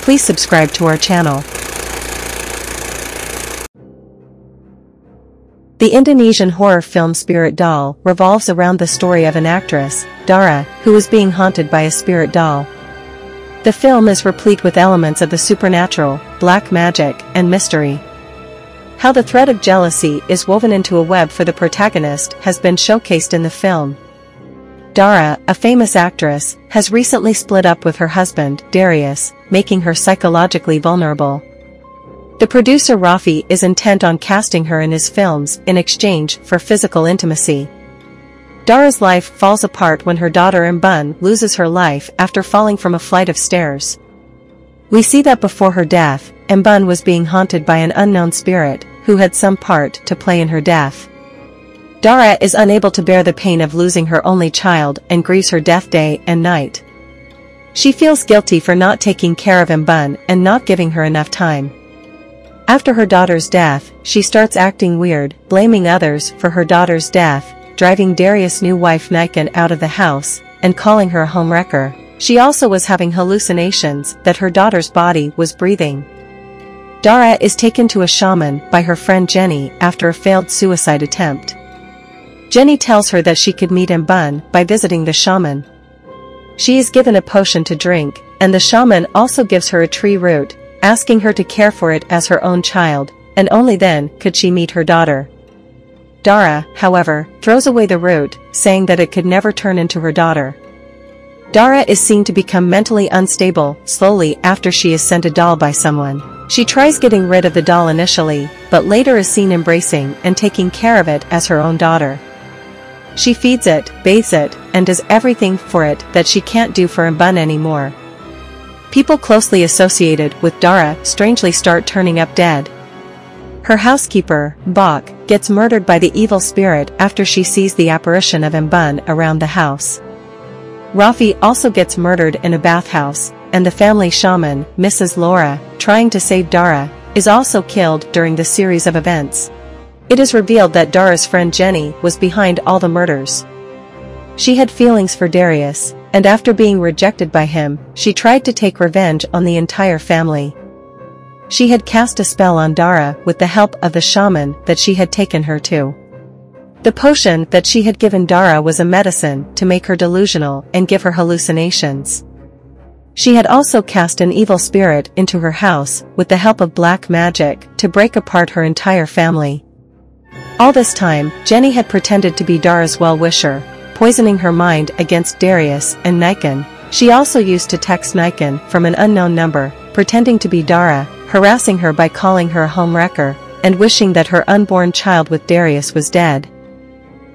please subscribe to our channel. The Indonesian horror film Spirit Doll revolves around the story of an actress, Dara, who is being haunted by a spirit doll. The film is replete with elements of the supernatural, black magic, and mystery. How the thread of jealousy is woven into a web for the protagonist has been showcased in the film. Dara, a famous actress, has recently split up with her husband, Darius, making her psychologically vulnerable. The producer Raffi is intent on casting her in his films in exchange for physical intimacy. Dara's life falls apart when her daughter Mbun loses her life after falling from a flight of stairs. We see that before her death, Mbun was being haunted by an unknown spirit who had some part to play in her death. Dara is unable to bear the pain of losing her only child and grieves her death day and night. She feels guilty for not taking care of Mbun and not giving her enough time. After her daughter's death, she starts acting weird, blaming others for her daughter's death, driving Darius' new wife Niken out of the house, and calling her a homewrecker. She also was having hallucinations that her daughter's body was breathing. Dara is taken to a shaman by her friend Jenny after a failed suicide attempt. Jenny tells her that she could meet Mbun by visiting the shaman. She is given a potion to drink, and the shaman also gives her a tree root, asking her to care for it as her own child, and only then could she meet her daughter. Dara, however, throws away the root, saying that it could never turn into her daughter. Dara is seen to become mentally unstable slowly after she is sent a doll by someone. She tries getting rid of the doll initially, but later is seen embracing and taking care of it as her own daughter. She feeds it, bathes it, and does everything for it that she can't do for Mbun anymore. People closely associated with Dara strangely start turning up dead. Her housekeeper, Bok, gets murdered by the evil spirit after she sees the apparition of Mbun around the house. Raffi also gets murdered in a bathhouse, and the family shaman, Mrs. Laura, trying to save Dara, is also killed during the series of events. It is revealed that Dara's friend Jenny was behind all the murders. She had feelings for Darius, and after being rejected by him, she tried to take revenge on the entire family. She had cast a spell on Dara with the help of the shaman that she had taken her to. The potion that she had given Dara was a medicine to make her delusional and give her hallucinations. She had also cast an evil spirit into her house with the help of black magic to break apart her entire family. All this time, Jenny had pretended to be Dara's well-wisher, poisoning her mind against Darius and Niken. She also used to text Niken from an unknown number, pretending to be Dara, harassing her by calling her a homewrecker, and wishing that her unborn child with Darius was dead.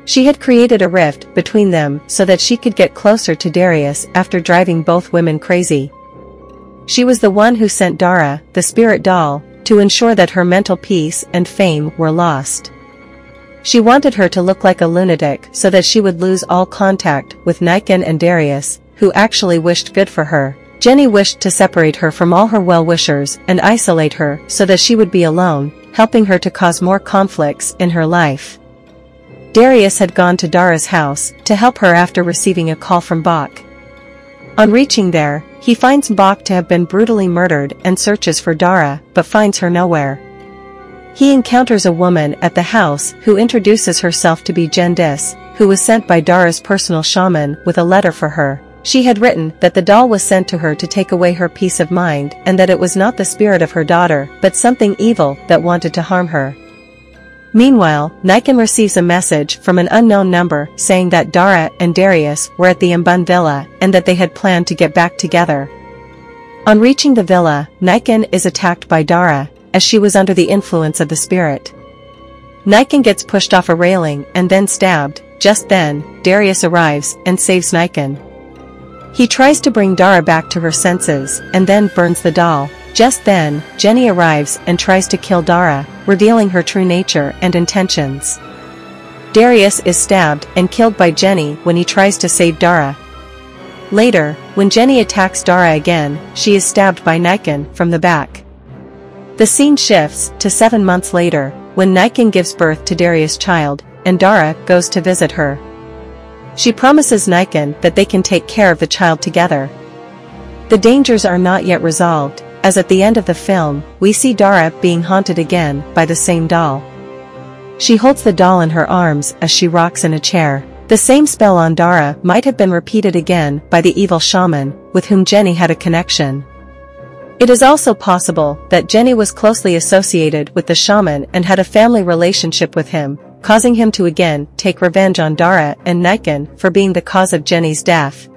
She had created a rift between them so that she could get closer to Darius after driving both women crazy. She was the one who sent Dara, the spirit doll, to ensure that her mental peace and fame were lost. She wanted her to look like a lunatic so that she would lose all contact with Niken and Darius, who actually wished good for her. Jenny wished to separate her from all her well-wishers and isolate her so that she would be alone, helping her to cause more conflicts in her life. Darius had gone to Dara's house to help her after receiving a call from Bok. On reaching there, he finds Bok to have been brutally murdered and searches for Dara but finds her nowhere. He encounters a woman at the house who introduces herself to be Jendis, who was sent by Dara's personal shaman with a letter for her. She had written that the doll was sent to her to take away her peace of mind and that it was not the spirit of her daughter but something evil that wanted to harm her. Meanwhile, Niken receives a message from an unknown number saying that Dara and Darius were at the Mbun villa and that they had planned to get back together. On reaching the villa, Niken is attacked by Dara, as she was under the influence of the spirit. Niken gets pushed off a railing and then stabbed. Just then, Darius arrives and saves Niken. He tries to bring Dara back to her senses and then burns the doll. Just then, Jenny arrives and tries to kill Dara, revealing her true nature and intentions. Darius is stabbed and killed by Jenny when he tries to save Dara. Later, when Jenny attacks Dara again, she is stabbed by Niken from the back. The scene shifts to 7 months later, when Niken gives birth to Darius' child, and Dara goes to visit her. She promises Niken that they can take care of the child together. The dangers are not yet resolved, as at the end of the film, we see Dara being haunted again by the same doll. She holds the doll in her arms as she rocks in a chair. The same spell on Dara might have been repeated again by the evil shaman, with whom Jenny had a connection. It is also possible that Jenny was closely associated with the shaman and had a family relationship with him, causing him to again take revenge on Dara and Niken for being the cause of Jenny's death.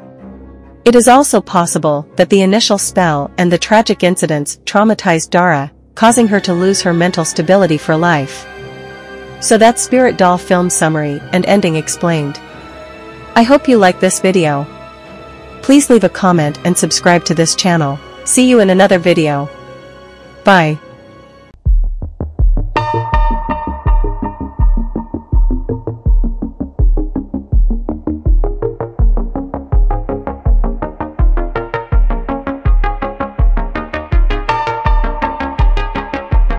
It is also possible that the initial spell and the tragic incidents traumatized Dara, causing her to lose her mental stability for life. So that's Spirit Doll film summary and ending explained. I hope you like this video. Please leave a comment and subscribe to this channel. See you in another video. Bye.